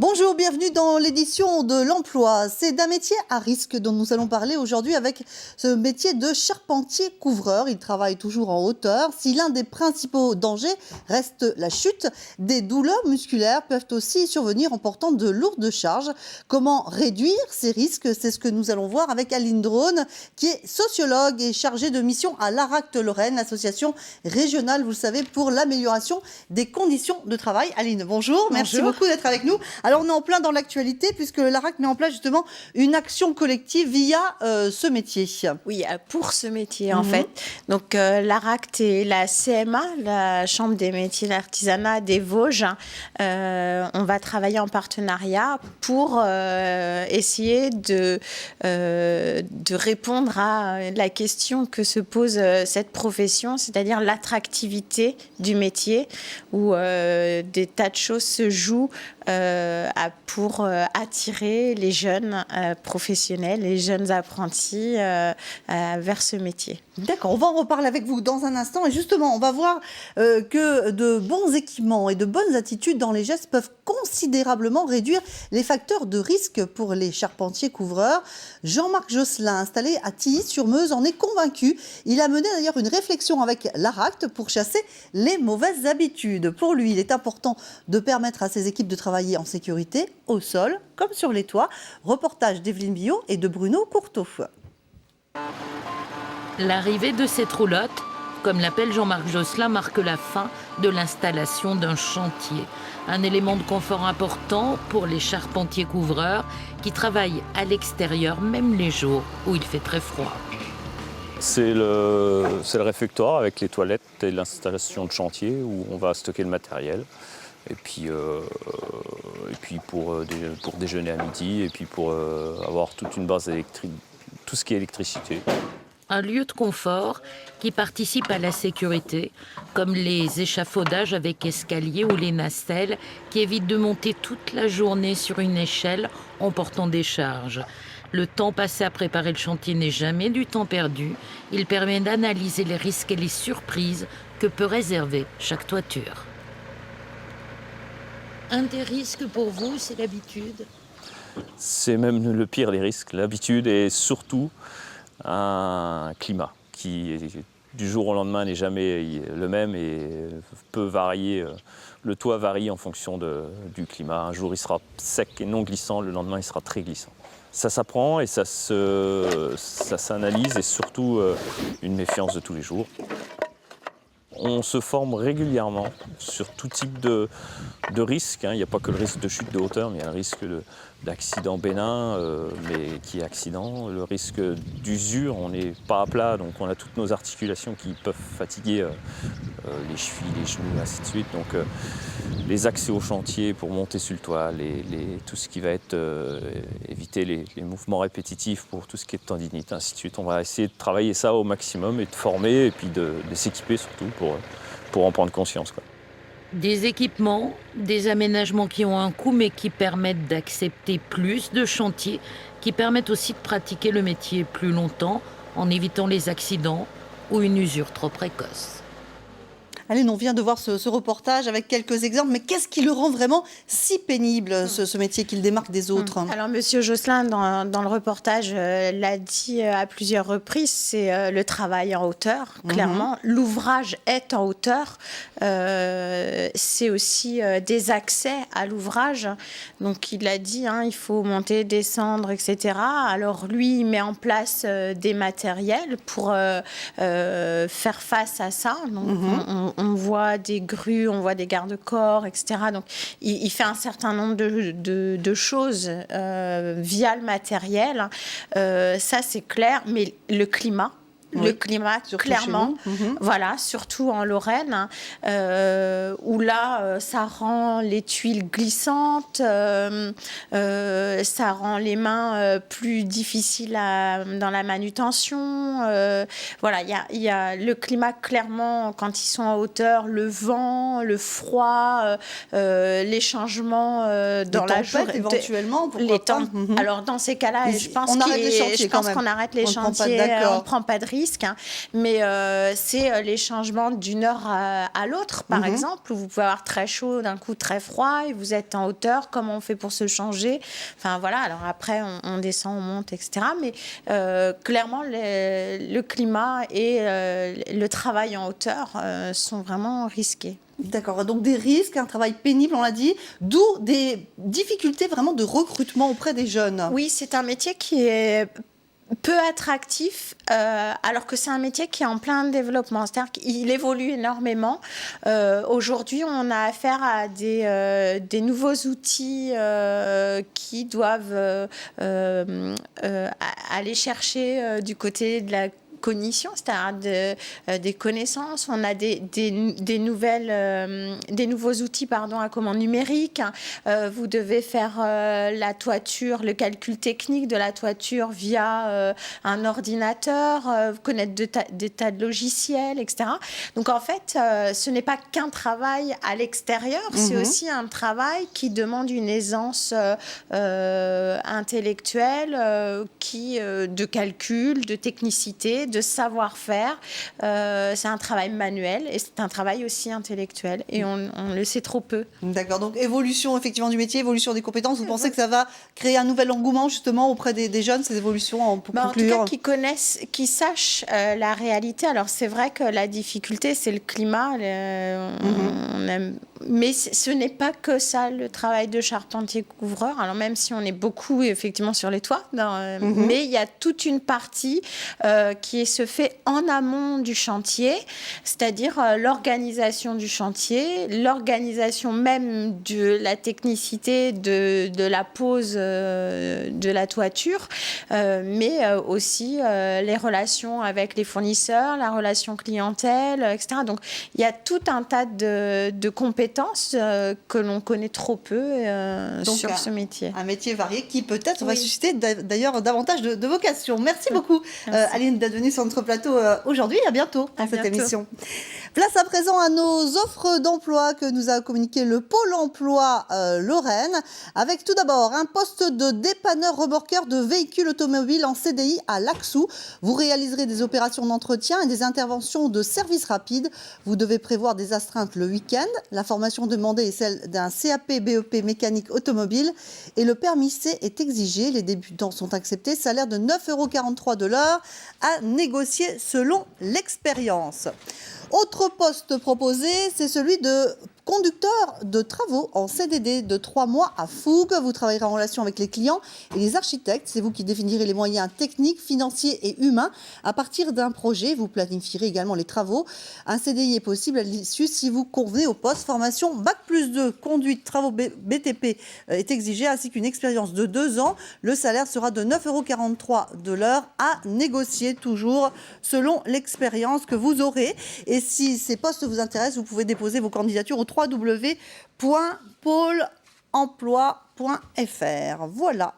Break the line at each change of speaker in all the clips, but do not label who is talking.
Bonjour, bienvenue dans l'édition de l'emploi. C'est d'un métier à risque dont nous allons parler aujourd'hui avec ce métier de charpentier-couvreur. Il travaille toujours en hauteur. Si l'un des principaux dangers reste la chute, des douleurs musculaires peuvent aussi survenir en portant de lourdes charges. Comment réduire ces risques? C'est ce que nous allons voir avec Aline Drone, qui est sociologue et chargée de mission à l'ARACT Lorraine, l'association régionale, vous le savez, pour l'amélioration des conditions de travail. Aline, bonjour. Merci beaucoup d'être avec nous. Alors, on est en plein dans l'actualité puisque l'ARACT met en place justement une action collective via ce métier.
Oui, pour ce métier en fait. Donc, l'ARACT et la CMA, la Chambre des métiers d'artisanat des Vosges, on va travailler en partenariat pour essayer de répondre à la question que se pose cette profession, c'est-à-dire l'attractivité du métier où des tas de choses se jouent pour attirer les jeunes professionnels, les jeunes apprentis vers ce métier.
D'accord, on va en reparler avec vous dans un instant. Et justement, on va voir que de bons équipements et de bonnes attitudes dans les gestes peuvent considérablement réduire les facteurs de risque pour les charpentiers-couvreurs. Jean-Marc Josselin, installé à Tilly-sur-Meuse, en est convaincu. Il a mené d'ailleurs une réflexion avec l'ARACT pour chasser les mauvaises habitudes. Pour lui, il est important de permettre à ses équipes de travailler en sécurité, au sol, comme sur les toits. Reportage d'Evelyne Billot et de Bruno Courteau.
L'arrivée de cette roulotte, comme l'appelle Jean-Marc Josselin, marque la fin de l'installation d'un chantier. Un élément de confort important pour les charpentiers-couvreurs qui travaillent à l'extérieur, même les jours où il fait très froid.
C'est le réfectoire avec les toilettes et l'installation de chantier où on va stocker le matériel. Et puis pour déjeuner à midi, et puis pour avoir toute une base électrique, tout ce qui est électricité.
Un lieu de confort qui participe à la sécurité, comme les échafaudages avec escalier ou les nacelles qui évitent de monter toute la journée sur une échelle en portant des charges. Le temps passé à préparer le chantier n'est jamais du temps perdu. Il permet d'analyser les risques et les surprises que peut réserver chaque toiture. Un des risques pour vous, c'est l'habitude?
C'est même le pire des risques, l'habitude et surtout un climat qui, du jour au lendemain, n'est jamais le même et peut varier. Le toit varie en fonction du climat. Un jour, il sera sec et non glissant, le lendemain, il sera très glissant. Ça s'apprend et ça s'analyse et surtout une méfiance de tous les jours. On se forme régulièrement sur tout type de risque. Il n'y a pas que le risque de chute de hauteur, mais il y a un risque d'accident bénin, mais qui est accident. Le risque d'usure, on n'est pas à plat, donc on a toutes nos articulations qui peuvent fatiguer les chevilles, les genoux, ainsi de suite. Donc les accès au chantier pour monter sur le toit, tout ce qui va être éviter les mouvements répétitifs pour tout ce qui est tendinite, ainsi de suite. On va essayer de travailler ça au maximum et de former et puis de s'équiper surtout pour en prendre conscience, quoi.
Des équipements, des aménagements qui ont un coût mais qui permettent d'accepter plus de chantiers, qui permettent aussi de pratiquer le métier plus longtemps en évitant les accidents ou une usure trop précoce.
Allez, on vient de voir ce reportage avec quelques exemples, mais qu'est-ce qui le rend vraiment si pénible, ce métier qu'il démarque des autres?
Alors, Monsieur Josselin, dans le reportage, l'a dit à plusieurs reprises, c'est le travail en hauteur, clairement. L'ouvrage est en hauteur. C'est aussi des accès à l'ouvrage. Donc, il a dit, il faut monter, descendre, etc. Alors, lui, il met en place des matériels pour faire face à ça. Donc, on voit des grues, on voit des garde-corps, etc. Donc, il fait un certain nombre de choses via le matériel. Ça, c'est clair. Mais le climat, le climat, clairement, voilà, surtout en Lorraine, où là, ça rend les tuiles glissantes, ça rend les mains plus difficiles dans la manutention. Voilà, il y a le climat, clairement, quand ils sont en hauteur, le vent, le froid, les changements dans la journée.
Éventuellement,
les temps. Alors, dans ces cas-là, je pense qu'on arrête les chantiers, on ne prend pas de risque. risques, hein, mais c'est les changements d'une heure à l'autre, par exemple, où vous pouvez avoir très chaud, d'un coup très froid, et vous êtes en hauteur, comment on fait pour se changer? Enfin voilà, alors après on descend, on monte, etc. Mais clairement, le climat et le travail en hauteur sont vraiment risqués.
D'accord, donc des risques, un travail pénible, on l'a dit, d'où des difficultés vraiment de recrutement auprès des jeunes.
Oui, c'est un métier qui est peu attractif, alors que c'est un métier qui est en plein développement, c'est-à-dire qu'il évolue énormément. Aujourd'hui, on a affaire à des nouveaux outils qui doivent aller chercher du côté de la cognition, c'est-à-dire des connaissances. On a des nouveaux outils à commande numérique. Vous devez faire la toiture, le calcul technique de la toiture via un ordinateur, connaître des tas de logiciels, etc. Donc en fait, ce n'est pas qu'un travail à l'extérieur, c'est aussi un travail qui demande une aisance intellectuelle, de calcul, de technicité, de savoir-faire. C'est un travail manuel et c'est un travail aussi intellectuel et on le sait trop peu.
D'accord, donc évolution effectivement du métier, évolution des compétences. Vous pensez que ça va créer un nouvel engouement justement auprès des jeunes, ces évolutions pour conclure?
En tout cas, qui sachent la réalité. Alors c'est vrai que la difficulté, c'est le climat. On aime... Mais ce n'est pas que ça, le travail de charpentier-couvreur. Alors même si on est beaucoup effectivement sur les toits, mais il y a toute une partie qui se fait en amont du chantier, c'est-à-dire l'organisation du chantier, l'organisation même de la technicité de la pose de la toiture, mais aussi les relations avec les fournisseurs, la relation clientèle, etc. Donc il y a tout un tas de compétences que l'on connaît trop peu sur ce métier.
Un métier varié qui peut-être va susciter d'ailleurs davantage de vocations. Merci beaucoup Aline d'être venue sur notre plateau aujourd'hui. À bientôt dans cette émission. Place à présent à nos offres d'emploi que nous a communiqué le Pôle emploi Lorraine, avec tout d'abord un poste de dépanneur remorqueur de véhicules automobiles en CDI à Laxou. Vous réaliserez des opérations d'entretien et des interventions de service rapide. Vous devez prévoir des astreintes le week-end. La formation demandée est celle d'un CAP BEP mécanique automobile et le permis C est exigé. Les débutants sont acceptés. Salaire de 9,43 € de l'heure à négocier selon l'expérience. Autre poste proposé, c'est celui de conducteur de travaux en CDD de 3 mois à Fougue. Vous travaillerez en relation avec les clients et les architectes. C'est vous qui définirez les moyens techniques, financiers et humains à partir d'un projet. Vous planifierez également les travaux. Un CDI est possible à l'issue si vous convenez au poste. Formation Bac+2, conduite, travaux BTP est exigée, ainsi qu'une expérience de 2 ans. Le salaire sera de 9,43 € de l'heure à négocier, toujours selon l'expérience que vous aurez. Et si ces postes vous intéressent, vous pouvez déposer vos candidatures au www.pôleemploi.fr. Voilà.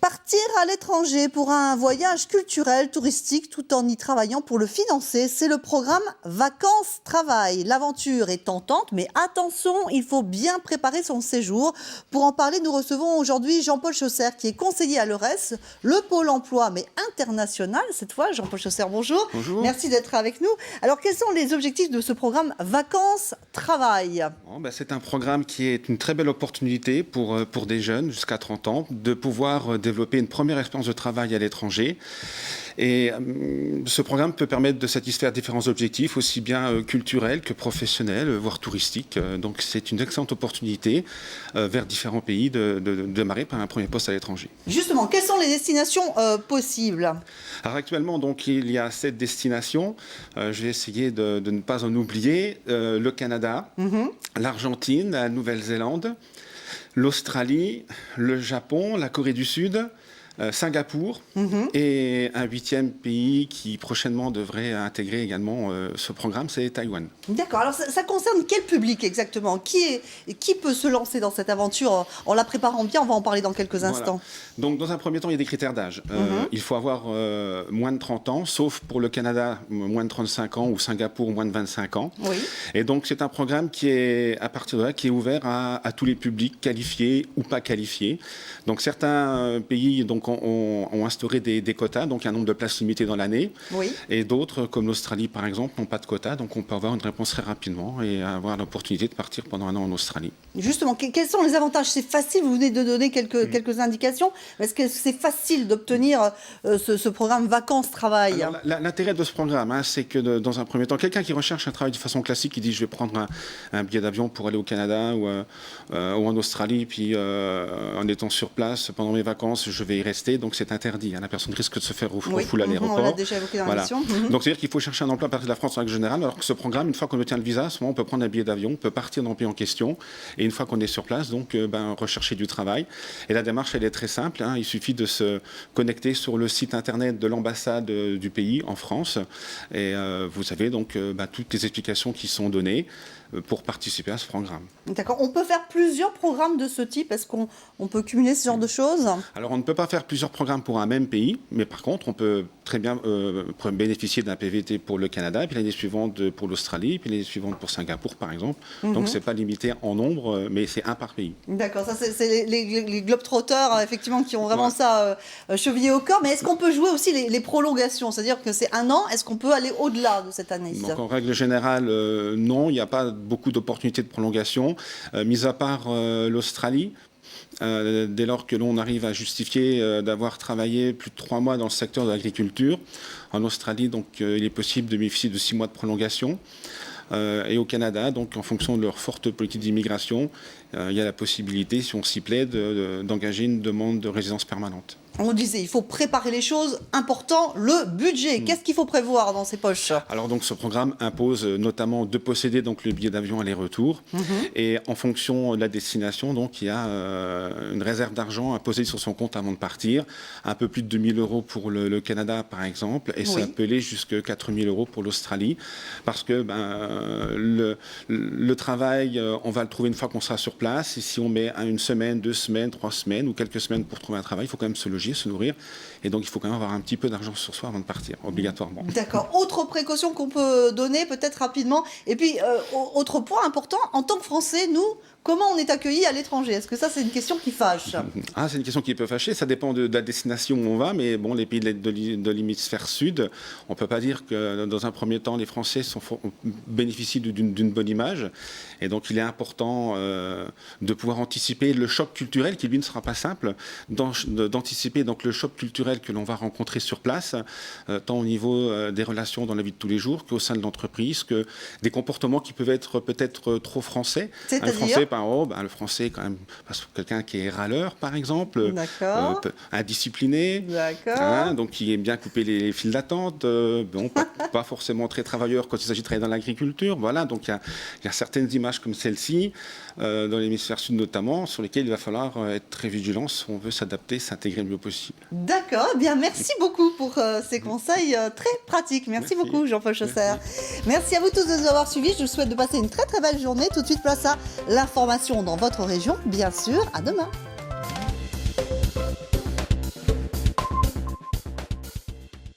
Partir à l'étranger pour un voyage culturel, touristique, tout en y travaillant pour le financer, c'est le programme Vacances-Travail. L'aventure est tentante, mais attention, il faut bien préparer son séjour. Pour en parler, nous recevons aujourd'hui Jean-Paul Chausser, qui est conseiller à l'EURES, le pôle emploi, mais international cette fois. Jean-Paul Chausser, bonjour.
Bonjour.
Merci d'être avec nous. Alors, quels sont les objectifs de ce programme Vacances-Travail ?
C'est un programme qui est une très belle opportunité pour des jeunes jusqu'à 30 ans de pouvoir développer une première expérience de travail à l'étranger. Et ce programme peut permettre de satisfaire différents objectifs, aussi bien culturels que professionnels, voire touristiques. Donc c'est une excellente opportunité vers différents pays de démarrer par un premier poste à l'étranger.
Justement, quelles sont les destinations possibles ?
Alors actuellement, donc, il y a 7 destinations. Je vais essayer de ne pas en oublier. Le Canada, l'Argentine, la Nouvelle-Zélande, l'Australie, le Japon, la Corée du Sud, Singapour et un 8e pays qui prochainement devrait intégrer également ce programme, c'est Taïwan.
D'accord, alors ça concerne quel public exactement ? Qui peut se lancer dans cette aventure en la préparant bien ? On va en parler dans quelques instants.
Voilà. Donc dans un premier temps, il y a des critères d'âge. Il faut avoir moins de 30 ans, sauf pour le Canada, moins de 35 ans, ou Singapour, moins de 25 ans.
Oui.
Et donc c'est un programme qui est, à partir de là, qui est ouvert à tous les publics qualifiés ou pas qualifiés. Donc certains pays donc, ont instauré des quotas, donc un nombre de places limitées dans l'année.
Oui.
Et d'autres, comme l'Australie par exemple, n'ont pas de quotas, donc on peut avoir une réponse très rapidement et avoir l'opportunité de partir pendant un an en Australie.
Justement, quels sont les avantages? C'est facile, vous venez de donner quelques indications. Est-ce que c'est facile d'obtenir ce programme vacances-travail?
L'intérêt de ce programme, c'est que dans un premier temps, quelqu'un qui recherche un travail de façon classique, qui dit je vais prendre un billet d'avion pour aller au Canada ou en Australie, puis en étant sur place pendant mes vacances, je vais y rester, donc c'est interdit. La personne risque de se faire refouler à l'aéroport.
On l'a déjà évoqué dans l'émission.
Donc c'est-à-dire qu'il faut chercher un emploi à partir de la France en règle générale, alors que ce programme, une fois qu'on obtient le visa, à ce moment, on peut prendre un billet d'avion, on peut partir dans le pays en question, et une fois qu'on est sur place, donc rechercher du travail. Et la démarche, elle est très simple, il suffit de se connecter sur le site internet de l'ambassade du pays en France, et vous avez donc toutes les explications qui sont données pour participer à ce programme.
D'accord. On peut faire plusieurs programmes de ce type. Est-ce qu'on peut cumuler ce genre de choses?
Alors, on ne peut pas faire plusieurs programmes pour un même pays, mais par contre, on peut très bien bénéficier d'un PVT pour le Canada, puis l'année suivante pour l'Australie, puis l'année suivante pour Singapour, par exemple. Donc, ce n'est pas limité en nombre, mais c'est un par pays.
D'accord. Ça, c'est les globetrotters, effectivement, qui ont vraiment ça chevillé au corps. Mais est-ce qu'on peut jouer aussi les prolongations? C'est-à-dire que c'est un an. Est-ce qu'on peut aller au-delà de cette année?
Donc, en règle générale, non. Il n'y a pas beaucoup d'opportunités de prolongation, mis à part l'Australie. Dès lors que l'on arrive à justifier d'avoir travaillé plus de 3 mois dans le secteur de l'agriculture. En Australie, donc, il est possible de bénéficier de 6 mois de prolongation. Et au Canada, donc, en fonction de leur forte politique d'immigration, il y a la possibilité, si on s'y plaît, d'engager une demande de résidence permanente.
On disait, il faut préparer les choses. Important, le budget. Qu'est-ce qu'il faut prévoir dans ses poches?
Alors donc ce programme impose notamment de posséder donc le billet d'avion aller-retour. Et en fonction de la destination, donc il y a une réserve d'argent à poser sur son compte avant de partir. Un peu plus de 2 000 € pour le Canada par exemple, et ça peut aller jusqu'à 4 000 € pour l'Australie, parce que le travail, on va le trouver une fois qu'on sera sur place. Et si on met 1 semaine, 2 semaines, 3 semaines ou quelques semaines pour trouver un travail, il faut quand même se loger, se nourrir, et donc il faut quand même avoir un petit peu d'argent sur soi avant de partir, obligatoirement.
D'accord. Autre précaution qu'on peut donner, peut-être rapidement, et puis autre point important, en tant que Français, nous, comment on est accueillis à l'étranger? Est-ce que ça, c'est une question qui fâche?
C'est une question qui peut fâcher, ça dépend de la destination où on va, mais bon, les pays de l'hémisphère sud, on ne peut pas dire que dans un premier temps, les Français bénéficient d'une bonne image, et donc il est important de pouvoir anticiper le choc culturel qui, lui, ne sera pas simple, d'anticiper donc le choc culturel que l'on va rencontrer sur place, tant au niveau des relations dans la vie de tous les jours qu'au sein de l'entreprise, que des comportements qui peuvent être peut-être trop français. Le français, quand même, quelqu'un qui est râleur, par exemple, indiscipliné, donc qui aime bien couper les files d'attente, pas forcément très travailleur quand il s'agit de travailler dans l'agriculture. Voilà, donc il y a certaines images comme celle-ci, dans l'hémisphère sud notamment, sur lesquelles il va falloir être très vigilant si on veut s'adapter, s'intégrer le mieux possible.
D'accord, bien, merci beaucoup pour ces conseils très pratiques. Merci beaucoup, Jean-Paul Chausser. Merci à vous tous de nous avoir suivis. Je vous souhaite de passer une très très belle journée. Tout de suite, place à l'information dans votre région, bien sûr. À demain.